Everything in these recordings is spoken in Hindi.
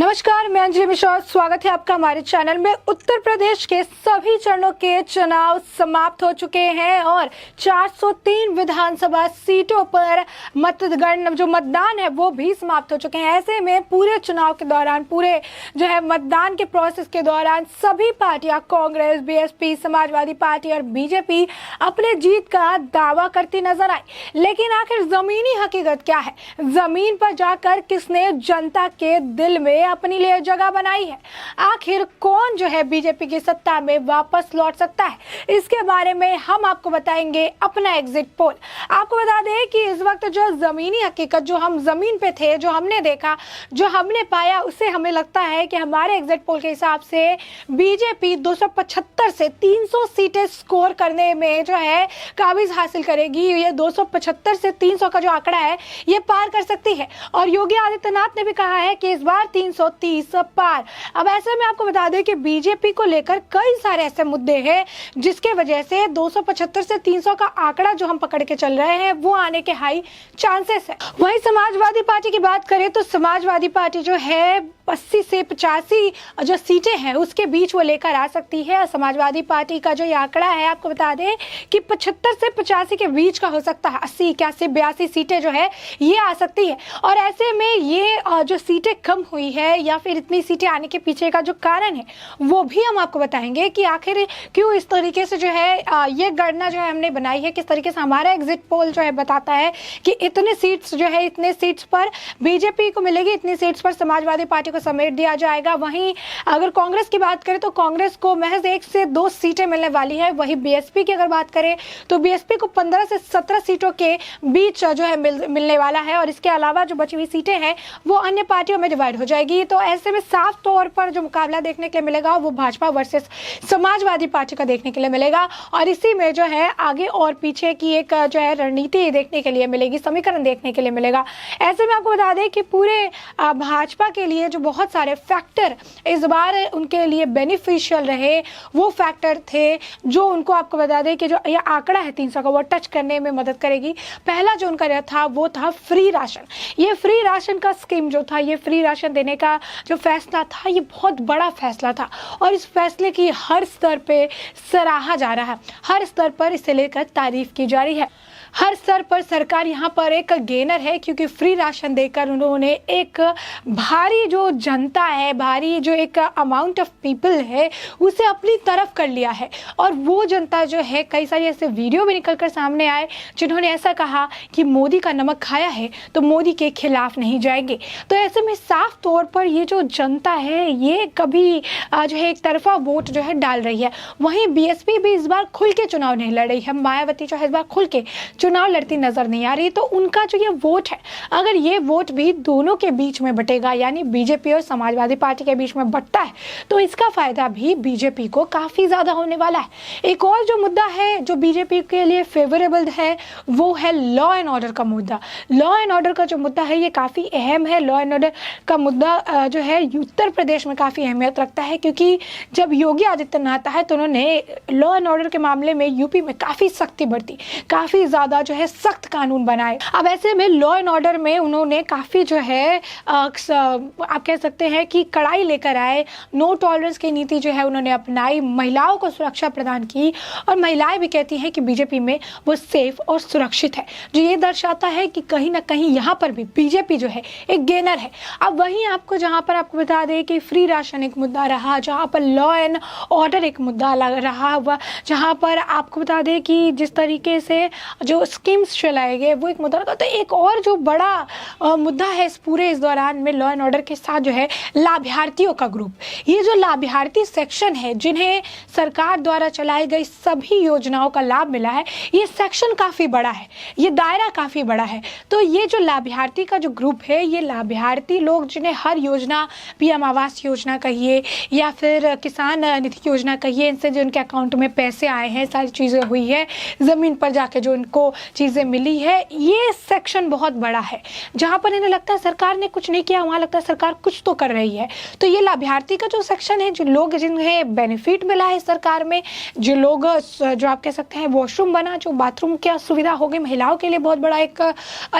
नमस्कार, मैं अंजलि मिश्रा। स्वागत है आपका हमारे चैनल में। उत्तर प्रदेश के सभी चरणों के चुनाव समाप्त हो चुके हैं और 403 विधानसभा सीटों पर मतदान है वो भी समाप्त हो चुके हैं। ऐसे में पूरे चुनाव के दौरान, पूरे मतदान के प्रोसेस के दौरान सभी पार्टियां, कांग्रेस, बीएसपी, समाजवादी पार्टी और बीजेपी अपने जीत का दावा करती नजर आई। लेकिन आखिर जमीनी हकीकत क्या है? जमीन पर जाकर किसने जनता के दिल में अपनी लिए जगह बनाई है? आखिर कौन बीजेपी की सत्ता में वापस लौट सकता है? इसके बारे में हम आपको बताएंगे अपना एग्जिट पोल। आपको बता दें कि इस वक्त जो जमीनी हकीकत, जो हम जमीन पे थे, जो हमने देखा, जो हमने पाया, उससे हमें लगता है कि हमारे एग्जिट पोल के हिसाब से बीजेपी 275 से 300 सीटें स्कोर करने में काबिज हासिल करेगी। ये 275 से 300 का जो आंकड़ा है ये पार कर सकती है और योगी आदित्यनाथ ने भी कहा है कि इस बार 330 पार। अब ऐसे में आपको बता दें कि बीजेपी को लेकर कई सारे ऐसे मुद्दे हैं जिसके वजह से 275 से 300 का आंकड़ा जो हम पकड़ के चल रहे हैं वो आने के हाई चांसेस है। वहीं समाजवादी पार्टी की बात करें तो समाजवादी पार्टी जो है 80 से 85 जो सीटें हैं उसके बीच वो लेकर आ सकती है। समाजवादी पार्टी का जो ये आंकड़ा है आपको बता दें कि 75 से 85 के बीच का हो सकता है। 80, 81, 82 सीटें जो है ये आ सकती है। और ऐसे में ये जो सीटें कम हुई है या फिर इतनी सीटें आने के पीछे का जो कारण है वो भी हम आपको बताएंगे कि आखिर क्यों इस तरीके से ये गणना हमने बनाई है, किस तरीके से हमारा एग्जिट पोल बताता है कि इतने सीट्स इतने सीट्स पर बीजेपी को मिलेगी, इतनी सीट्स पर समाजवादी पार्टी को समेट दिया जाएगा। वहीं अगर कांग्रेस की बात करें तो कांग्रेस को महज 1 से 2 सीटें मिलने वाली है। वहीं बीएसपी की अगर बात करें तो बीएसपी को 15 से 17 सीटों के बीच मिलने वाला है और इसके अलावा जो बची हुई सीटें हैं वो अन्य पार्टियों में डिवाइड हो जाएगी। तो ऐसे में साफ तौर पर जो मुकाबला देखने के लिए मिलेगा वो भाजपा वर्सेस समाजवादी पार्टी का देखने के लिए मिलेगा और इसी में आगे और पीछे की एक रणनीति देखने के लिए मिलेगी, समीकरण देखने के लिए मिलेगा। ऐसे में आपको बता दें कि पूरे भाजपा के लिए जो बहुत सारे फैक्टर इस बार उनके लिए बेनिफिशियल रहे वो फैक्टर थे जो उनको आपको बता दें कि जो ये आंकड़ा है 300 का वो टच करने में मदद करेगी। पहला जो उनका था वो था फ्री राशन। ये फ्री राशन का स्कीम जो था, ये फ्री राशन देने का जो फैसला था ये बहुत बड़ा फैसला था और इस फैसले की हर स्तर पे सराहा जा रहा है, हर स्तर पर इसे लेकर तारीफ की जा रही है। हर स्तर पर सरकार यहाँ पर एक गेनर है क्योंकि फ्री राशन देकर उन्होंने एक भारी जो जनता है, भारी जो एक अमाउंट ऑफ पीपल है उसे अपनी तरफ कर लिया है। और वो जनता कई सारी ऐसे वीडियो भी निकल कर सामने आए जिन्होंने ऐसा कहा कि मोदी का नमक खाया है तो मोदी के खिलाफ नहीं जाएंगे। तो ऐसे में साफ तौर पर ये जो जनता है ये कभी एक तरफा वोट डाल रही है। वहीं बीएसपी भी इस बार खुल के चुनाव नहीं लड़ रही है। मायावती इस बार खुल के चुनाव लड़ती नजर नहीं आ रही। तो उनका जो ये वोट है, अगर ये वोट भी दोनों के बीच में बटेगा यानी बीजेपी और समाजवादी पार्टी के बीच में बटता है तो इसका फायदा भी बीजेपी को काफी ज्यादा होने वाला है। एक और जो मुद्दा है जो बीजेपी के लिए फेवरेबल है वो है लॉ एंड ऑर्डर का मुद्दा। लॉ एंड ऑर्डर का जो मुद्दा है ये काफी अहम है। लॉ एंड ऑर्डर का मुद्दा उत्तर प्रदेश में काफी अहमियत रखता है क्योंकि जब योगी आदित्यनाथ आए तो उन्होंने लॉ एंड ऑर्डर के मामले में यूपी में काफी सख्ती बरती, काफी ज्यादा सख्त कानून बनाए। अब ऐसे में लॉ एंड ऑर्डर में उन्होंने काफी आप कह सकते हैं कि कड़ाई लेकर आए। नो टॉलरेंस की नीति उन्होंने अपनाई, महिलाओं को सुरक्षा प्रदान की और महिलाएं भी कहती हैं कि बीजेपी में वो सेफ और सुरक्षित है, जो ये दर्शाता है कि कहीं ना कहीं यहाँ पर भी बीजेपी एक गेनर है। अब वहीं जहाँ पर आपको बता दें कि फ्री राशन एक मुद्दा रहा, जहाँ पर लॉ एंड ऑर्डर एक मुद्दा रहा हुआ, जहाँ पर आपको बता दें कि जिस तरीके से जो स्कीम्स चलाए गए वो एक मुद्दा रहा। तो एक और जो बड़ा मुद्दा है इस दौरान में लॉ एंड ऑर्डर के साथ लाभार्थियों का ग्रुप। ये जो लाभार्थी सेक्शन है जिन्हें सरकार द्वारा चलाई गई सभी योजनाओं का लाभ मिला है, ये सेक्शन काफ़ी बड़ा है, ये दायरा काफ़ी बड़ा है। तो ये जो लाभार्थी का जो ग्रुप है, ये लाभार्थी लोग जिन्हें हर योजना, पीएम आवास योजना कहिए या फिर किसान निधि योजना कहिए, इनसे जो उनके अकाउंट में पैसे आए हैं, सारी चीज़ें हुई है, ज़मीन पर जाके जो उनको चीज़ें मिली है, ये सेक्शन बहुत बड़ा है जहाँ पर इन्हें लगता है सरकार ने कुछ नहीं किया, वहाँ लगता है सरकार कुछ तो कर रही है। तो ये लाभार्थी का जो सेक्शन है, जो लोग जिन्हें बेनिफिट मिला है सरकार में, जो लोग जो आप कह सकते हैं वॉशरूम बना, जो बाथरूम की सुविधा हो गई महिलाओं के लिए, बहुत बड़ा एक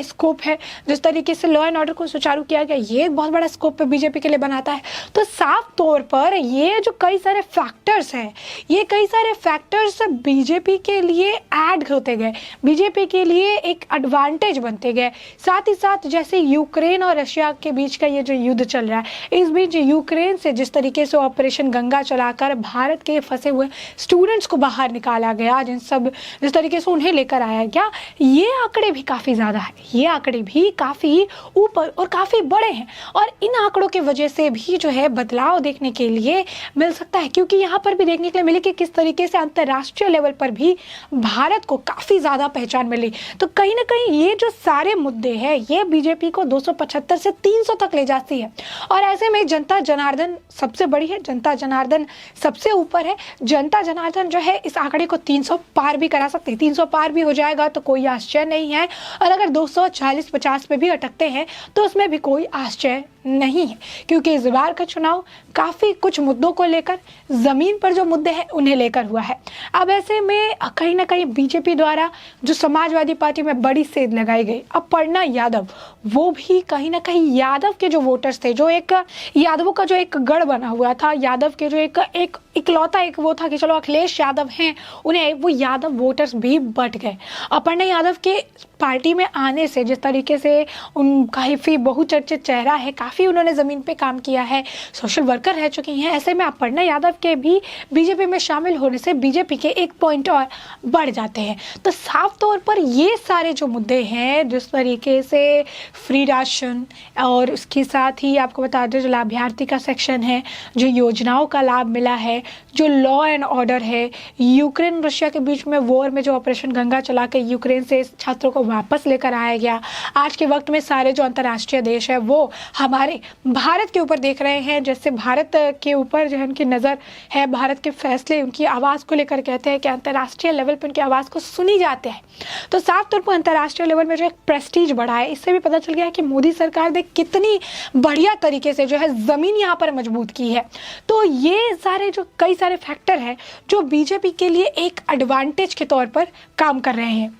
स्कोप है। जिस तरीके से लॉ एंड ऑर्डर को सुचारू किया गया, ये एक बहुत बड़ा स्कोप बीजेपी के लिए बनाता है। तो साफ तौर पर ये जो कई सारे फैक्टर्स हैं, ये कई सारे फैक्टर्स बीजेपी के लिए ऐड होते गए, बीजेपी के लिए एक एडवांटेज बनते गए। साथ ही साथ जैसे यूक्रेन और रशिया के बीच का ये जो युद्ध चल रहा है, इस बीच यूक्रेन से जिस तरीके से ऑपरेशन गंगा चलाकर भारत के फंसे हुए स्टूडेंट्स को बाहर निकाला गया, जिस तरीके से उन्हें लेकर आया गया, ये आंकड़े भी काफ़ी ज़्यादा है, ये आंकड़े भी काफ़ी ऊपर और काफ़ी बड़े हैं। और इन आंकड़ों की वजह से भी जो है बदलाव देखने के लिए मिल सकता है, क्योंकि यहाँ पर भी देखने के लिए मिले कि किस तरीके से अंतर्राष्ट्रीय लेवल पर भी भारत को काफ़ी ज़्यादा पहचान मिली। तो कहीं ना कहीं ये जो सारे मुद्दे हैं, ये बीजेपी को 275 से 300 तक ले जाती है। और ऐसे में जनता जनार्दन सबसे बड़ी है, जनता जनार्दन सबसे ऊपर है। जनता जनार्दन जो है इस आंकड़े को 300 पार भी करा सकती है। 300 पार भी हो जाएगा तो कोई आश्चर्य नहीं है, और अगर 240-50 पे भी अटकते हैं तो उसमें भी कोई आश्चर्य नहीं है, क्योंकि इस बार का चुनाव काफ़ी कुछ मुद्दों को लेकर, ज़मीन पर जो मुद्दे हैं उन्हें लेकर हुआ है। अब ऐसे में कहीं ना कहीं बीजेपी द्वारा जो समाजवादी पार्टी में बड़ी सेंध लगाई गई, अपर्णा यादव, वो भी कहीं ना कहीं यादव के जो वोटर्स थे, जो एक यादवों का जो एक गढ़ बना हुआ था, यादव के जो एक इकलौता एक वो था कि चलो अखिलेश यादव हैं, उन्हें वो यादव वोटर्स भी बट गए। अपर्णा यादव के पार्टी में आने से, जिस तरीके से उन काफ़ी बहुचर्चित चेहरा है, काफ़ी उन्होंने ज़मीन पे काम किया है, सोशल वर्कर रह चुकी हैं, ऐसे में अपर्णा यादव के भी बीजेपी में शामिल होने से बीजेपी के एक पॉइंट और बढ़ जाते हैं। तो साफ तौर पर ये सारे जो मुद्दे हैं, जिस तरीके से फ्री राशन और उसके साथ ही आपको बता दें जो लाभार्थी का सेक्शन है, जो योजनाओं का लाभ मिला है, जो लॉ एंड ऑर्डर है, यूक्रेन रशिया के बीच में वॉर में जो ऑपरेशन गंगा चला के यूक्रेन से छात्रों को वापस लेकर आया गया, आज के वक्त में सारे जो अंतर्राष्ट्रीय देश है वो हमारे भारत के ऊपर देख रहे हैं, जैसे भारत के ऊपर जो है उनकी नज़र है, भारत के फैसले उनकी आवाज़ को लेकर कहते हैं कि अंतर्राष्ट्रीय लेवल पर उनकी आवाज़ को सुनी जाते हैं। तो साफ तौर पर अंतर्राष्ट्रीय लेवल में जो एक प्रेस्टीज बढ़ा है, इससे भी पता चल गया है कि मोदी सरकार ने कितनी बढ़िया तरीके से जो है ज़मीन यहाँ पर मजबूत की है। तो ये सारे जो कई सारे फैक्टर हैं जो बीजेपी के लिए एक एडवांटेज के तौर पर काम कर रहे हैं।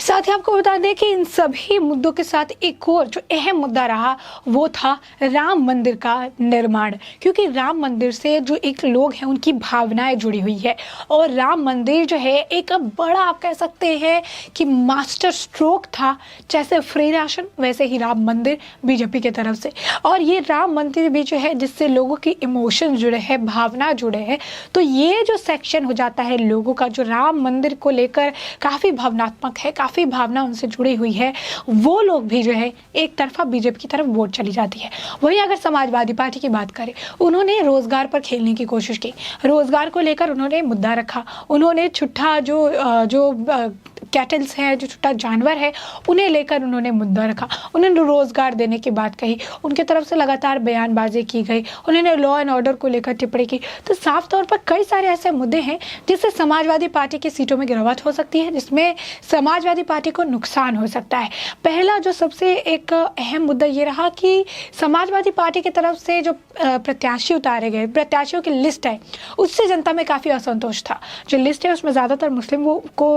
साथ ही आपको बता दें कि इन सभी मुद्दों के साथ एक और जो अहम मुद्दा रहा वो था राम मंदिर का निर्माण, क्योंकि राम मंदिर से जो एक लोग हैं उनकी भावनाएं जुड़ी हुई है, और राम मंदिर जो है एक बड़ा आप कह सकते हैं कि मास्टर स्ट्रोक था, जैसे फ्री राशन वैसे ही राम मंदिर बीजेपी की तरफ से। और ये राम मंदिर भी जो है जिससे लोगों की इमोशन जुड़े हैं, भावना जुड़े हैं, तो ये जो सेक्शन हो जाता है लोगों का जो राम मंदिर को लेकर काफ़ी भावनात्मक है, काफ़ी भावना उनसे जुड़ी हुई है, वो लोग भी जो है एक तरफा बीजेपी की तरफ वोट चली जाती है। वहीं अगर समाजवादी पार्टी की बात करें, उन्होंने रोजगार पर खेलने की कोशिश की, रोजगार को लेकर उन्होंने मुद्दा रखा, उन्होंने छुट्टा जो कैटल्स हैं, जो छोटा जानवर है, उन्हें लेकर उन्होंने मुद्दा रखा, उन्होंने रोजगार देने की बात कही, उनके तरफ से लगातार बयानबाजी की गई, उन्होंने लॉ एंड ऑर्डर को लेकर टिप्पणी की। तो साफ तौर पर कई सारे ऐसे मुद्दे हैं जिससे समाजवादी पार्टी की सीटों में गिरावट हो सकती है, जिसमें समाजवादी पार्टी को नुकसान हो सकता है। पहला जो सबसे एक अहम मुद्दा ये रहा कि समाजवादी पार्टी की तरफ से जो प्रत्याशी उतारे गए, प्रत्याशियों की लिस्ट है, उससे जनता में काफ़ी असंतोष था। जो लिस्ट है उसमें ज़्यादातर मुस्लिमों को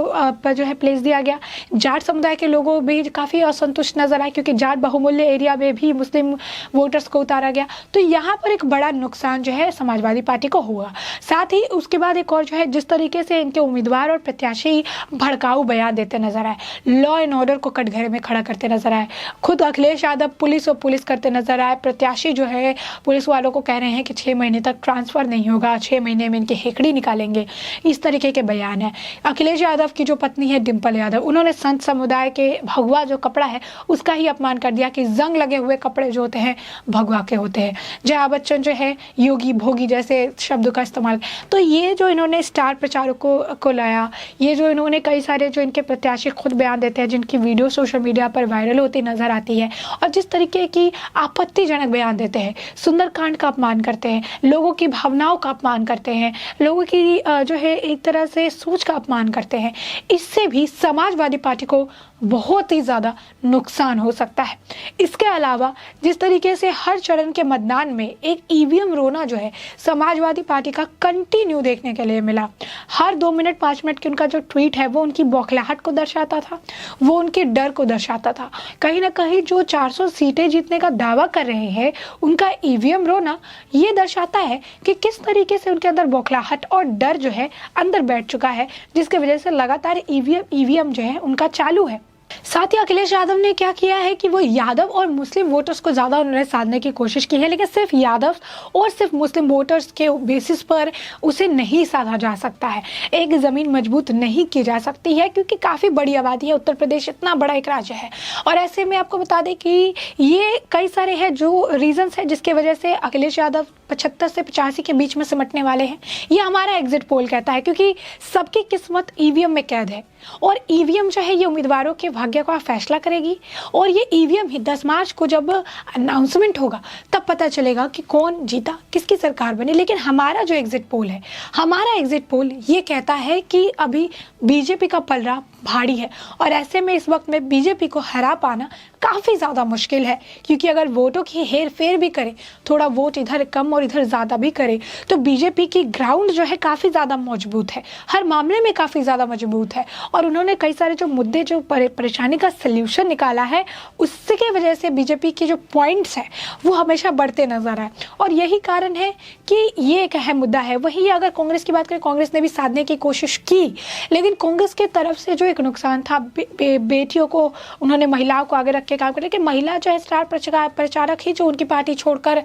पर जो है प्लेस दिया गया, जाट समुदाय के लोगों भी काफ़ी असंतुष्ट नजर आए, क्योंकि जाट बहुमूल्य एरिया में भी मुस्लिम वोटर्स को उतारा गया। तो यहाँ पर एक बड़ा नुकसान जो है समाजवादी पार्टी को हुआ। साथ ही उसके बाद एक और जो है जिस तरीके से इनके उम्मीदवार और प्रत्याशी भड़काऊ बयान देते नजर आए, लॉ एंड ऑर्डर को कटघरे में खड़ा करते नजर आए, खुद अखिलेश यादव पुलिस करते नजर आए, प्रत्याशी जो है पुलिस वालों को कह रहे हैं कि 6 महीने तक ट्रांसफर नहीं होगा, 6 महीने में इनकी हेकड़ी निकालेंगे, इस तरीके के बयान है। अखिलेश यादव की जो पत्नी है डिम्पल यादव, उन्होंने संत समुदाय के भगवा जो कपड़ा है उसका ही अपमान कर दिया कि जंग लगे हुए कपड़े जो होते हैं भगवा के होते हैं। जया बच्चन जो है योगी भोगी जैसे शब्दों का इस्तेमाल। तो ये जो इन्होंने स्टार प्रचारकों को लाया, ये जो इन्होंने कई सारे जो इनके प्रत्याशी खुद बयान देते हैं, जिनकी वीडियो सोशल मीडिया पर वायरल होती नजर आती है, और जिस तरीके की आपत्तिजनक बयान देते हैं, सुंदरकांड का अपमान करते हैं, लोगों की भावनाओं का अपमान करते हैं, लोगों की जो है एक तरह से सोच का अपमान करते हैं, इससे भी भी समाजवादी पार्टी को बहुत ही ज़्यादा नुकसान हो सकता है। इसके अलावा जिस तरीके से हर चरण के मतदान में एक ईवीएम रोना जो है समाजवादी पार्टी का कंटिन्यू देखने के लिए मिला। हर 2 मिनट 5 मिनट की उनका जो ट्वीट है वो उनकी बौखलाहट को दर्शाता था, वो उनके डर को दर्शाता था। कहीं ना कहीं जो 400 सीटें जीतने का दावा कर रहे हैं उनका ईवीएम रोना ये दर्शाता है कि किस तरीके से उनके अंदर बौखलाहट और डर जो है अंदर बैठ चुका है, जिसकी वजह से लगातार ईवीएम जो है उनका चालू है। साथ ही अखिलेश यादव ने क्या किया है कि वो यादव और मुस्लिम वोटर्स को ज़्यादा उन्होंने साधने की कोशिश की है, लेकिन सिर्फ यादव और सिर्फ मुस्लिम वोटर्स के बेसिस पर उसे नहीं साधा जा सकता है। एक ज़मीन मजबूत नहीं की जा सकती है क्योंकि काफ़ी बड़ी आबादी है, उत्तर प्रदेश इतना बड़ा एक राज्य है। और ऐसे में आपको बता दें कि ये कई सारे हैं जो रीजंस है जिसके वजह से अखिलेश यादव 75 से 85 के बीच में सिमटने वाले हैं। ये हमारा एग्जिट पोल कहता है, क्योंकि सबकी किस्मत ईवीएम में कैद है और ईवीएम जो है ये उम्मीदवारों के भाग्य का फैसला करेगी। और ये ईवीएम ही 10 मार्च को जब अनाउंसमेंट होगा तब पता चलेगा कि कौन जीता, किसकी सरकार बनी। लेकिन हमारा जो एग्जिट पोल है, हमारा एग्जिट पोल ये कहता है कि अभी बीजेपी का पलड़ा भारी है और ऐसे में इस वक्त में बीजेपी को हरा पाना काफ़ी ज़्यादा मुश्किल है, क्योंकि अगर वोटों की हेर फेर भी करे, थोड़ा वोट इधर कम और इधर ज़्यादा भी करे, तो बीजेपी की ग्राउंड जो है काफ़ी ज़्यादा मजबूत है, हर मामले में काफ़ी ज़्यादा मजबूत है। और उन्होंने कई सारे जो मुद्दे जो परेशानी का सल्यूशन निकाला है उसके वजह से बीजेपी के जो पॉइंट्स हैं वो हमेशा बढ़ते नजर आए और यही कारण है कि ये एक अहम मुद्दा है। वही अगर कांग्रेस की बात करें, कांग्रेस ने भी साधने की कोशिश की, लेकिन कांग्रेस की तरफ से जो एक नुकसान था, बेटियों को उन्होंने महिलाओं को आगे रख के काम करे कि महिला जो है स्टार प्रचारक ही जो उनकी पार्टी छोड़कर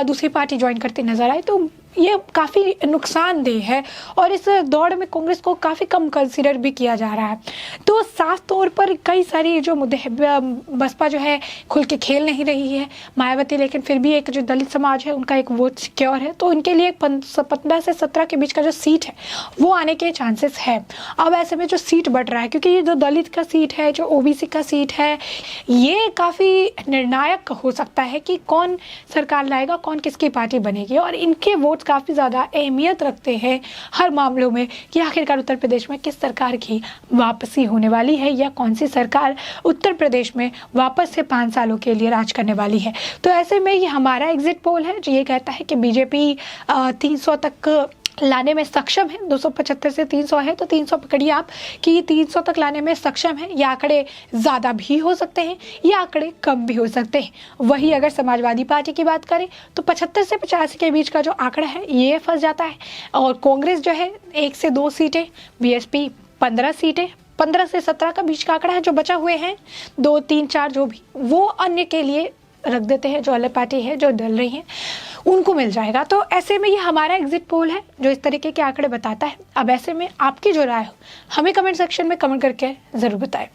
दूसरी पार्टी ज्वाइन करती नजर आई, तो ये काफ़ी नुकसानदेह है और इस दौड़ में कांग्रेस को काफ़ी कम कंसीडर भी किया जा रहा है। तो साफ तौर पर कई सारी जो मुद्दे हैं, बसपा जो है खुल के खेल नहीं रही है, मायावती, लेकिन फिर भी एक जो दलित समाज है उनका एक वोट सिक्योर है, तो उनके लिए 15 से 17 के बीच का जो सीट है वो आने के चांसेस है। अब ऐसे में जो सीट बढ़ रहा है, क्योंकि ये जो दलित का सीट है, जो ओबीसी का सीट है, ये काफ़ी निर्णायक हो सकता है कि कौन सरकार लाएगा, कौन किसकी पार्टी बनेगी। और इनके वोट काफ़ी ज़्यादा अहमियत रखते हैं हर मामलों में कि आखिरकार उत्तर प्रदेश में किस सरकार की वापसी होने वाली है या कौन सी सरकार उत्तर प्रदेश में वापस से 5 सालों के लिए राज करने वाली है। तो ऐसे में ये हमारा एग्जिट पोल है जो ये कहता है कि बीजेपी 300 तक लाने में सक्षम है। 275 से 300 है तो 300 पकड़िए आप कि 300 तक लाने में सक्षम है। ये आंकड़े ज़्यादा भी हो सकते हैं, ये आंकड़े कम भी हो सकते हैं। वही अगर समाजवादी पार्टी की बात करें तो 75 से 85 के बीच का जो आंकड़ा है ये फंस जाता है। और कांग्रेस जो है 1 से 2 सीटें, बीएसपी 15 सीटें, 15 से 17 का बीच का आंकड़ा है। जो बचा हुए हैं 2, 3, 4 जो भी, वो अन्य के लिए रख देते हैं, जो अलग पार्टी है जो डल रही हैं उनको मिल जाएगा। तो ऐसे में ये हमारा एग्जिट पोल है जो इस तरीके के आंकड़े बताता है। अब ऐसे में आपकी जो राय हो हमें कमेंट सेक्शन में कमेंट करके ज़रूर बताएं।